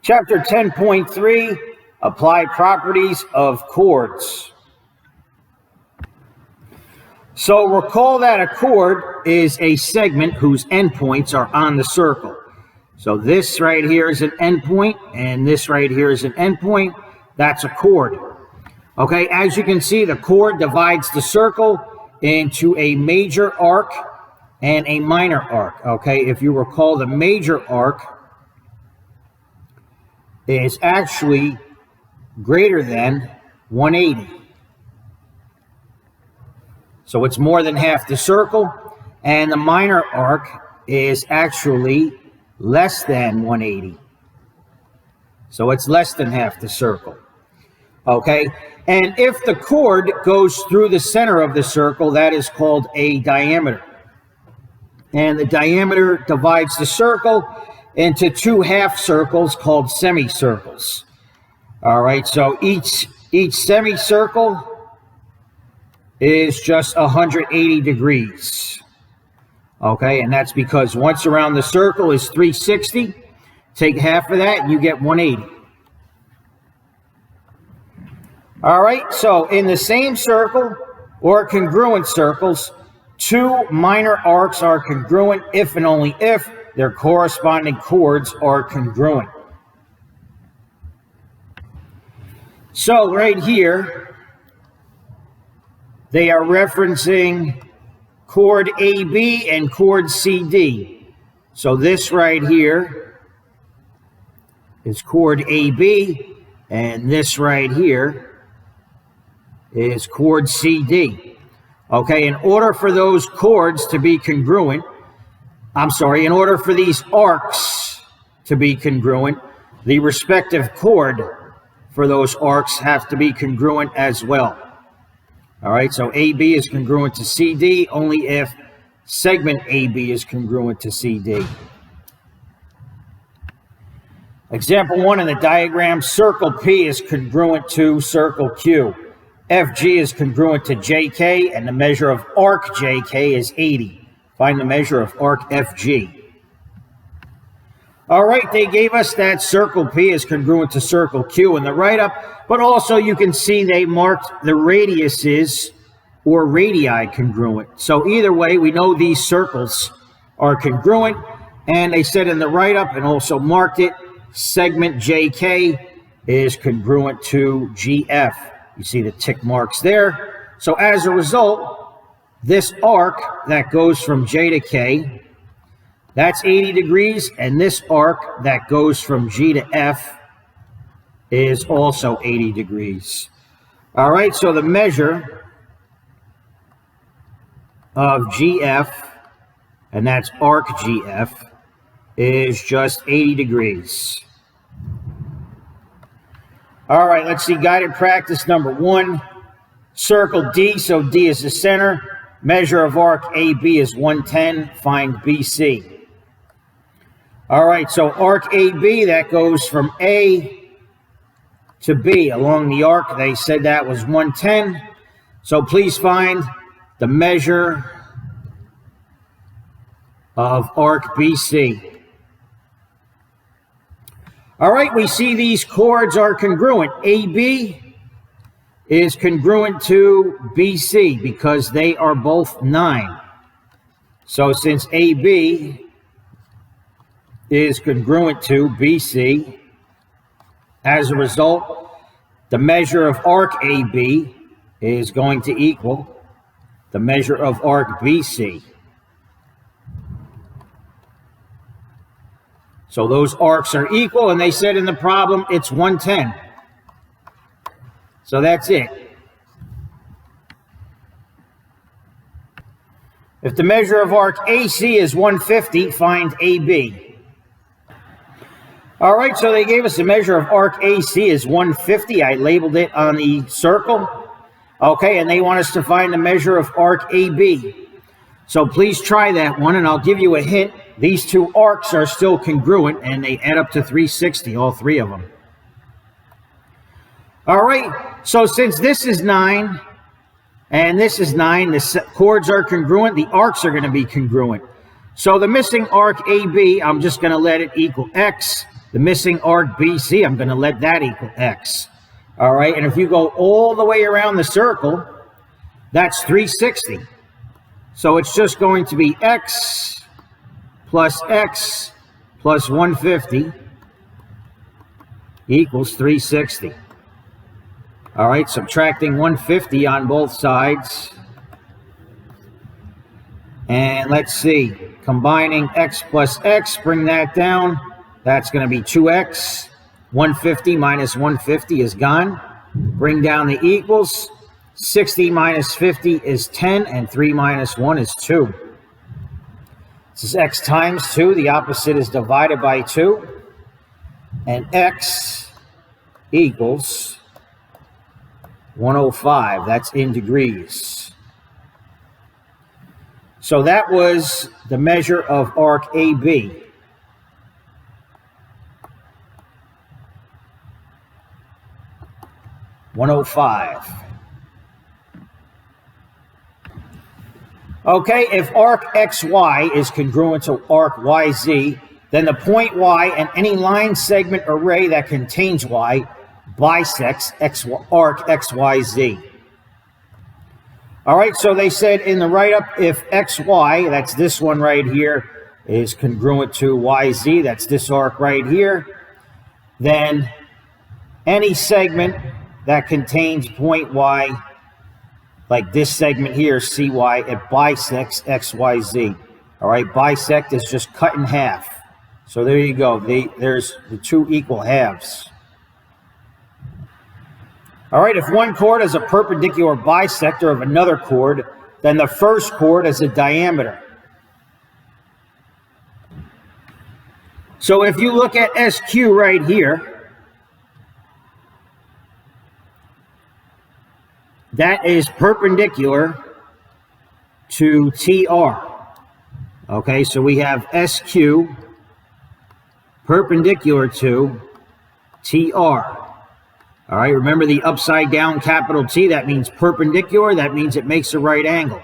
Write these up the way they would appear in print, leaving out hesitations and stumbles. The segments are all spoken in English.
Chapter 10.3, Apply Properties of Chords. So recall that a chord is a segment whose endpoints are on the circle. So this right here is an endpoint, and this right here is an endpoint. That's a chord. Okay, as you can see, the chord divides the circle into a major arc and a minor arc. Okay, if you recall, the major arc is actually greater than 180. So it's more than half the circle, and the minor arc is actually less than 180. So it's less than half the circle. Okay, and if the chord goes through the center of the circle, that is called a diameter. And the diameter divides the circle into two half circles called semicircles. All right, so each semicircle is just 180 degrees. Okay, and that's because once around the circle is 360. Take half of that and you get 180. All right, so in the same circle or congruent circles, two minor arcs are congruent if and only if their corresponding chords are congruent. So right here, they are referencing chord AB and chord CD. So this right here is chord AB, and this right here is chord CD. Okay, in order for those chords to be congruent, in order for these arcs to be congruent, the respective chord for those arcs have to be congruent as well. All right, so AB is congruent to CD only if segment AB is congruent to CD. Example 1 in the diagram, circle P is congruent to circle Q. FG is congruent to JK, and the measure of arc JK is 80. Find the measure of arc FG. All right, they gave us that circle P is congruent to circle Q in the write-up, but also you can see they marked the radiuses or radii congruent. So either way, we know these circles are congruent, and they said in the write-up and also marked it, segment JK is congruent to GF. You see the tick marks there. So as a result, this arc that goes from J to K, that's 80 degrees, and this arc that goes from G to F is also 80 degrees. All right, so the measure of GF, and that's arc GF, is just 80 degrees. All right, let's see guided practice number 1. Circle D, so D is the center. Measure of arc AB is 110. Find BC. All right, so arc AB, that goes from A to B. Along the arc, they said that was 110. So please find the measure of arc BC. All right, we see these chords are congruent. AB is congruent to BC because they are both 9. So since AB is congruent to BC, as a result, the measure of arc AB is going to equal the measure of arc BC. So those arcs are equal, and they said in the problem it's 110. So that's it. If the measure of arc AC is 150, find AB. All right, so they gave us the measure of arc AC is 150. I labeled it on the circle. Okay, and they want us to find the measure of arc AB. So please try that one, and I'll give you a hint. These two arcs are still congruent, and they add up to 360, all three of them. All right, so since this is 9 and this is 9, the chords are congruent, the arcs are going to be congruent. So the missing arc AB, I'm just going to let it equal X. the missing arc BC, I'm going to let that equal x. All right, and if you go all the way around the circle, that's 360. So it's just going to be x plus 150 equals 360. All right, subtracting 150 on both sides. And let's see, combining x plus x, bring that down. That's going to be 2x. 150 minus 150 is gone. Bring down the equals. 60 minus 50 is 10, and 3 minus 1 is 2. This is x times 2. The opposite is divided by 2. And x equals 105. That's in degrees. So that was the measure of arc AB. .105. Okay, if arc XY is congruent to arc YZ, then the point Y and any line segment array that contains Y bisects arc XYZ. All right, so they said in the write-up, if XY, that's this one right here, is congruent to YZ, that's this arc right here, then any segment that contains point Y, like this segment here, CY, it bisects XYZ. All right, bisect is just cut in half. So there you go. There's the two equal halves. All right, if one chord is a perpendicular bisector of another chord, then the first chord is a diameter. So if you look at SQ right here, that is perpendicular to TR. Okay, so we have SQ perpendicular to TR. All right, remember the upside down capital T, that means perpendicular, that means it makes a right angle.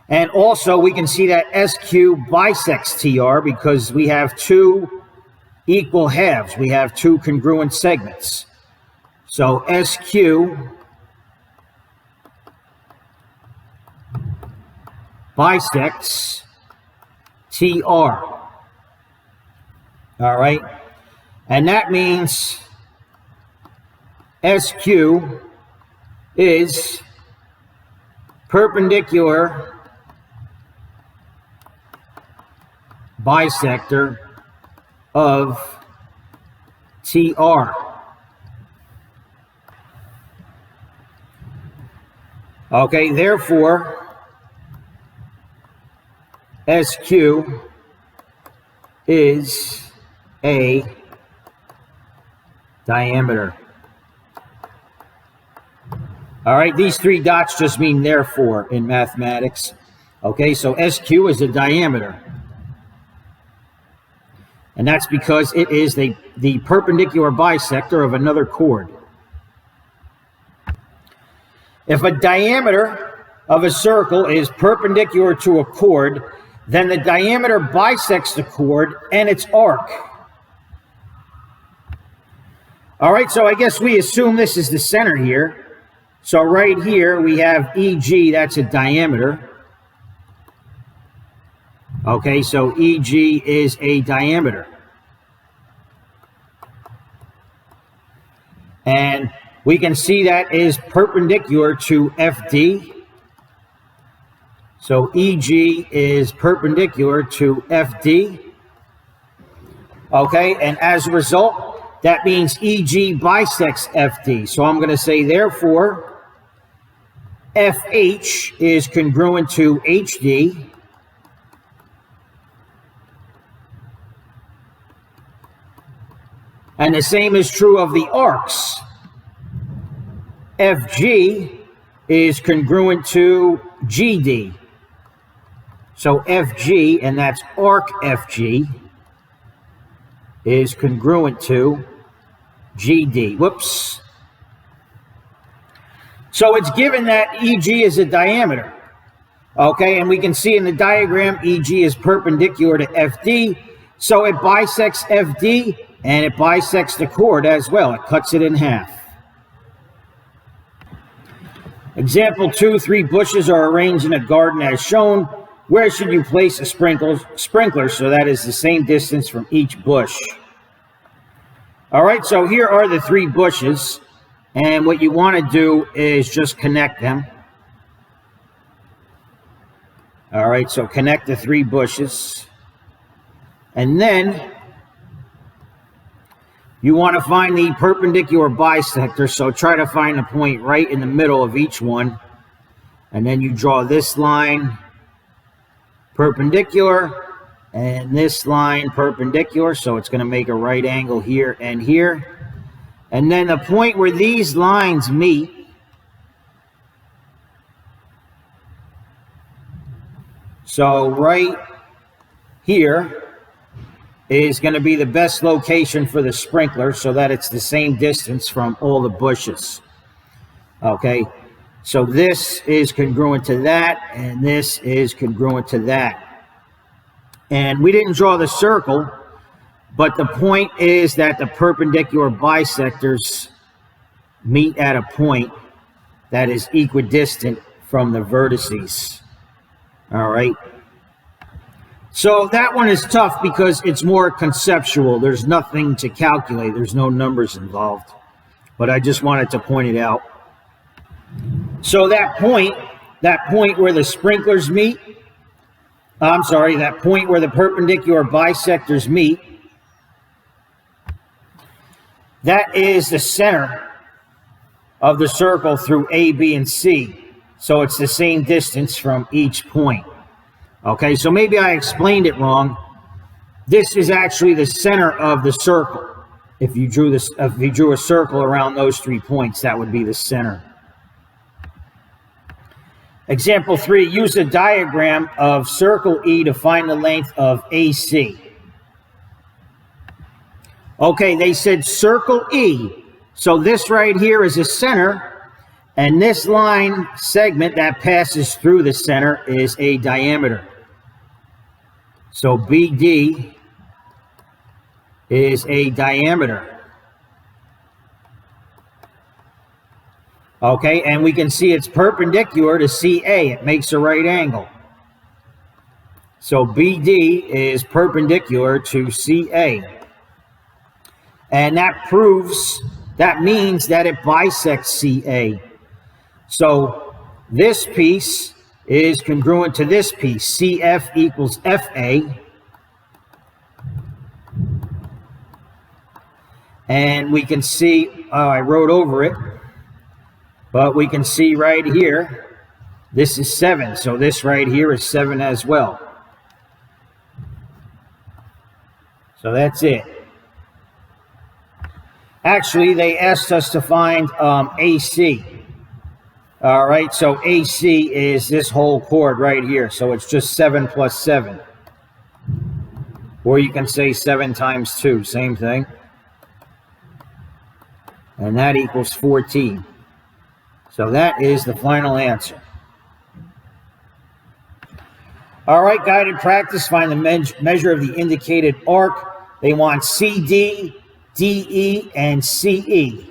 And also we can see that SQ bisects TR because we have two equal halves. We have two congruent segments. So SQ bisects TR. All right, and that means SQ is perpendicular bisector of TR. Okay, therefore, SQ is a diameter. All right, these three dots just mean therefore in mathematics. Okay, so SQ is a diameter. And that's because it is the perpendicular bisector of another chord. If a diameter of a circle is perpendicular to a chord, then the diameter bisects the chord and its arc. All right, so I guess we assume this is the center here. So right here we have EG, that's a diameter. Okay, so EG is a diameter. And we can see that is perpendicular to FD. So EG is perpendicular to FD. Okay, and as a result, that means EG bisects FD. So I'm going to say, therefore, FH is congruent to HD. And the same is true of the arcs. FG is congruent to GD. So FG, and that's arc FG, is congruent to GD. Whoops. So it's given that EG is a diameter. Okay, and we can see in the diagram EG is perpendicular to FD. So it bisects FD and it bisects the chord as well. It cuts it in half. Example 2, 3 bushes are arranged in a garden as shown. Where should you place a sprinkler so that is the same distance from each bush? All right, so here are the 3 bushes. And what you want to do is just connect them. All right, so connect the 3 bushes. And then you want to find the perpendicular bisector, so try to find a point right in the middle of each one. And then you draw this line perpendicular and this line perpendicular, so it's going to make a right angle here and here. And then the point where these lines meet, so right here is going to be the best location for the sprinkler so that it's the same distance from all the bushes. Okay, so this is congruent to that, and this is congruent to that. And we didn't draw the circle, but the point is that the perpendicular bisectors meet at a point that is equidistant from the vertices. All right. So that one is tough because it's more conceptual. There's nothing to calculate. There's no numbers involved. But I just wanted to point it out. So that point where the sprinklers meet, that point where the perpendicular bisectors meet, that is the center of the circle through A, B, and C. So it's the same distance from each point. Okay, so maybe I explained it wrong. This is actually the center of the circle. If you drew a circle around those 3 points, that would be the center. Example 3, use a diagram of circle E to find the length of AC. Okay, they said circle E. So this right here is a center, and this line segment that passes through the center is a diameter. So BD is a diameter. Okay, and we can see it's perpendicular to CA. It makes a right angle. So BD is perpendicular to CA. And that means that it bisects CA. So this piece is congruent to this piece. CF equals FA. And we can see, I wrote over it, but we can see right here, this is 7. So this right here is 7 as well. So that's it. Actually, they asked us to find AC. All right, so AC is this whole chord right here. So it's just 7 plus 7. Or you can say 7 times 2, same thing. And that equals 14. So that is the final answer. All right, guided practice. Find the measure of the indicated arc. They want CD, DE, and CE.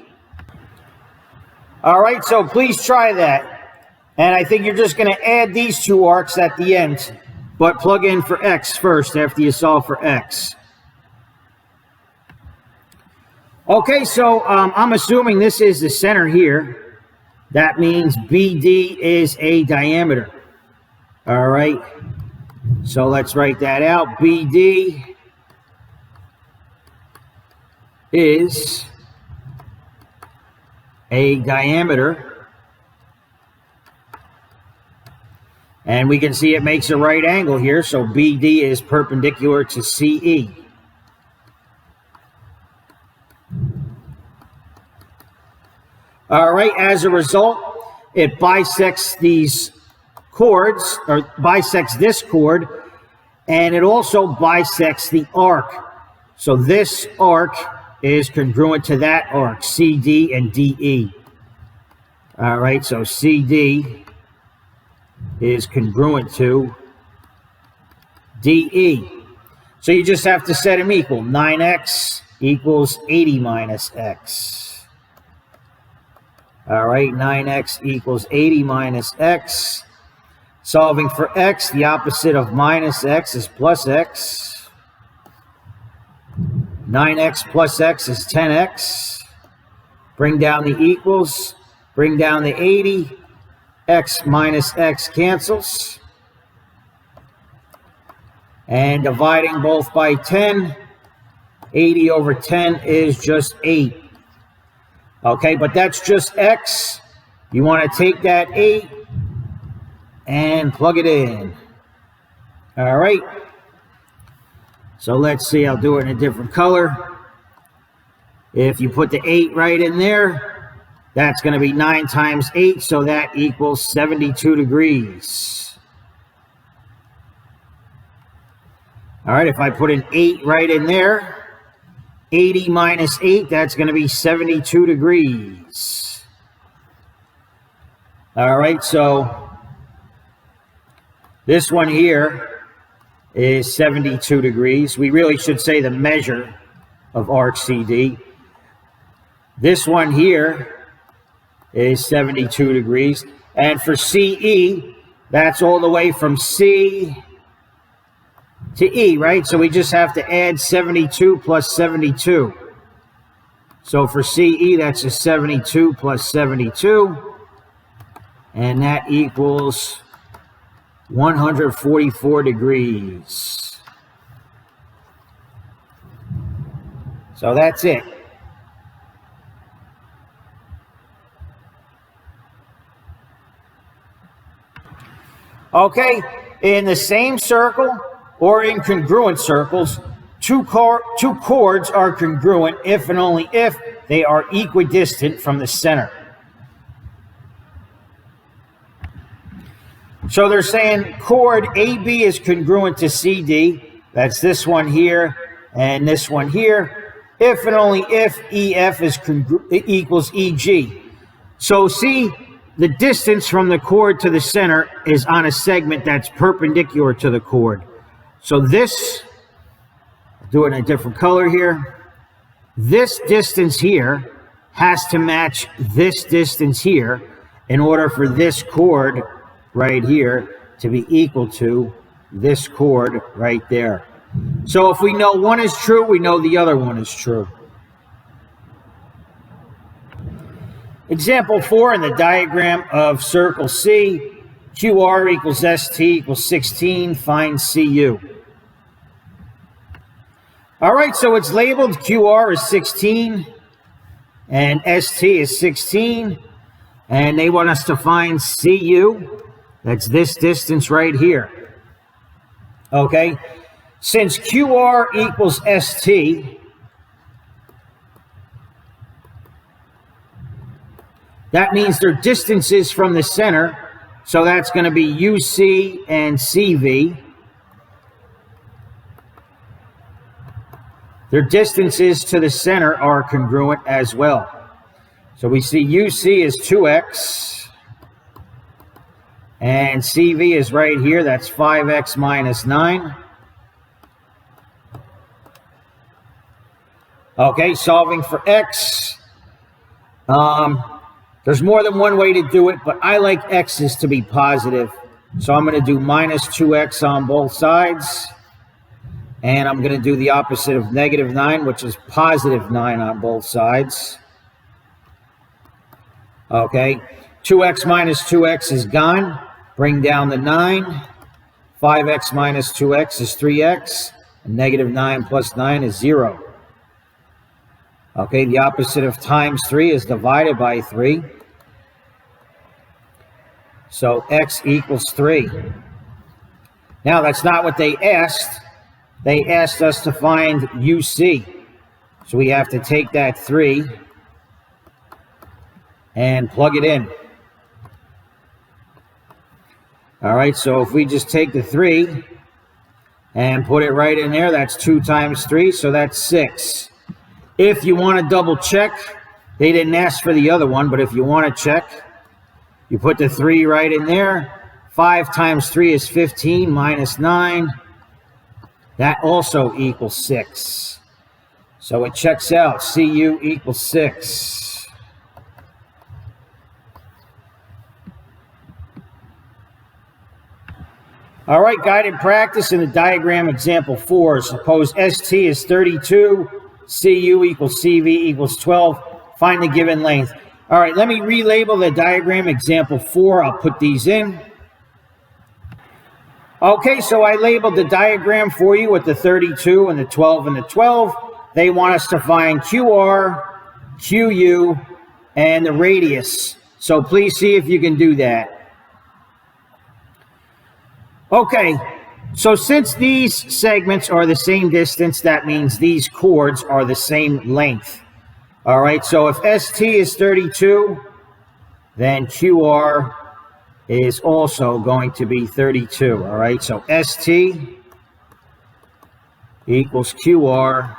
All right, so please try that. And I think you're just going to add these 2 arcs at the end, but plug in for X first after you solve for X. Okay, so I'm assuming this is the center here. That means BD is a diameter. All right, so let's write that out. BD is a diameter, and we can see it makes a right angle here, so BD is perpendicular to CE. All right, as a result, it bisects these chords, or bisects this chord, and it also bisects the arc. So this arc is congruent to that arc, CD and DE. All right, so CD is congruent to DE. So you just have to set them equal. 9x equals 80 minus x. All right, 9x equals 80 minus x. Solving for x, the opposite of minus x is plus x. 9x plus x is 10x. Bring down the equals. Bring down the 80. X minus x cancels. And dividing both by 10, 80 over 10 is just 8. Okay, but that's just x. You want to take that 8 and plug it in. All right. So let's see, I'll do it in a different color. If you put the 8 right in there, that's going to be 9 times 8, so that equals 72 degrees. All right, if I put an 8 right in there, 80 minus 8, that's going to be 72 degrees. All right, so this one here is 72 degrees. We really should say the measure of arc CD. This one here is 72 degrees. And for CE, that's all the way from C to E, right? So we just have to add 72 plus 72. So for CE, that's a 72 plus 72. And that equals 144 degrees. So that's it. Okay, in the same circle or in congruent circles, two chords are congruent if and only if they are equidistant from the center. So they're saying chord AB is congruent to CD. That's this one here and this one here. If and only if EF is equals EG. So see, the distance from the chord to the center is on a segment that's perpendicular to the chord. So this, I'll do it in a different color here. This distance here has to match this distance here in order for this chord right here to be equal to this chord right there. So if we know one is true, we know the other one is true. Example 4 in the diagram of circle C, QR equals ST equals 16, find CU. All right, so it's labeled QR is 16 and ST is 16, and they want us to find CU. That's this distance right here. Okay, since QR equals ST, that means their distances from the center, so that's going to be UC and CV. Their distances to the center are congruent as well. So we see UC is 2x, and CV is right here. That's 5x minus 9. Okay, solving for x. There's more than one way to do it, but I like x's to be positive. So I'm going to do minus 2x on both sides. And I'm going to do the opposite of negative 9, which is positive 9 on both sides. Okay, 2x minus 2x is gone. Bring down the 9. 5x minus 2x is 3x. And negative 9 plus 9 is 0. Okay, the opposite of times 3 is divided by 3. So x equals 3. Now, that's not what they asked. They asked us to find UC. So we have to take that 3 and plug it in. All right, so if we just take the 3 and put it right in there, that's 2 times 3, so that's 6. If you want to double check, they didn't ask for the other one, but if you want to check, you put the 3 right in there. 5 times 3 is 15 minus 9. That also equals 6. So it checks out. CU equals 6. All right, guided practice in the diagram example 4. Suppose ST is 32, CU equals CV equals 12. Find the given length. All right, let me relabel the diagram example 4. I'll put these in. Okay, so I labeled the diagram for you with the 32 and the 12 and the 12. They want us to find QR, QU, and the radius. So please see if you can do that. Okay, so since these segments are the same distance, that means these chords are the same length. All right, so if ST is 32, then QR is also going to be 32. All right, so ST equals QR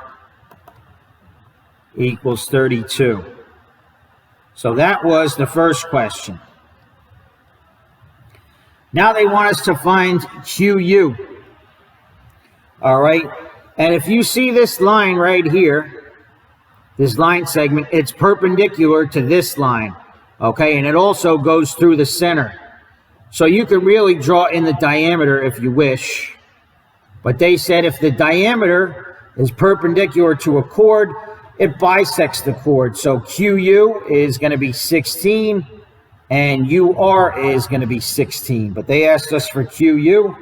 equals 32. So that was the first question. Now they want us to find QU. All right, and if you see this line right here, this line segment, it's perpendicular to this line. Okay, and it also goes through the center. So you can really draw in the diameter if you wish. But they said if the diameter is perpendicular to a chord, it bisects the chord. So QU is going to be 16 and UR is going to be 16. But they asked us for QU.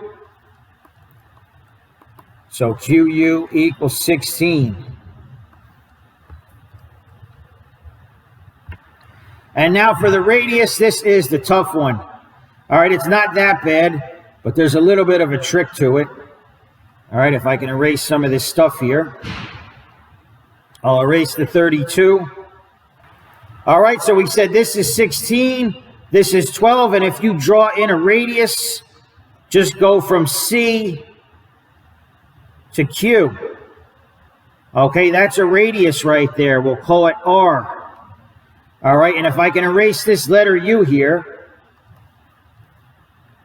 So QU equals 16. And now for the radius, this is the tough one. All right, it's not that bad, but there's a little bit of a trick to it. All right, if I can erase some of this stuff here. I'll erase the 32. All right, so we said this is 16, this is 12, and if you draw in a radius, just go from C to Q. Okay, that's a radius right there. We'll call it R. All right, and if I can erase this letter U here,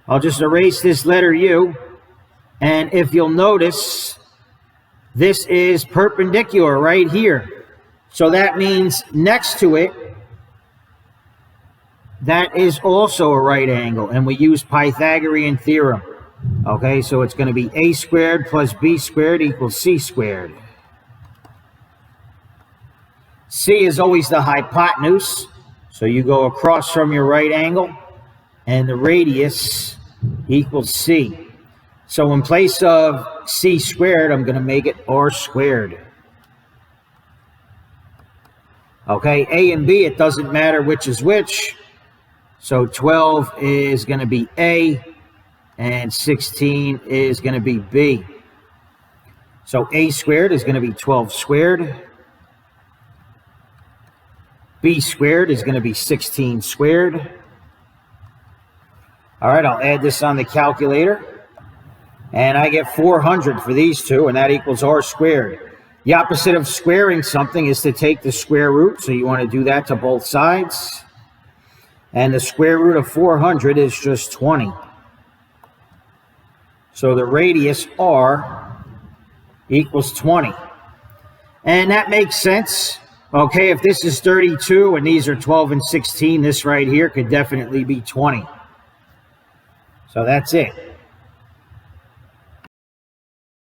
I'll just erase this letter U, and if you'll notice, this is perpendicular right here. So that means next to it, that is also a right angle, and we use Pythagorean theorem. Okay, so it's going to be A squared plus B squared equals C squared. C is always the hypotenuse, so you go across from your right angle, and the radius equals C. So in place of C squared, I'm going to make it R squared. Okay, A and B, it doesn't matter which is which. So 12 is going to be A, and 16 is going to be B. So A squared is going to be 12 squared. B squared is going to be 16 squared. All right, I'll add this on the calculator. And I get 400 for these two, and that equals R squared. The opposite of squaring something is to take the square root, so you want to do that to both sides. And the square root of 400 is just 20. So the radius R equals 20. And that makes sense. Okay, if this is 32 and these are 12 and 16, this right here could definitely be 20. So that's it.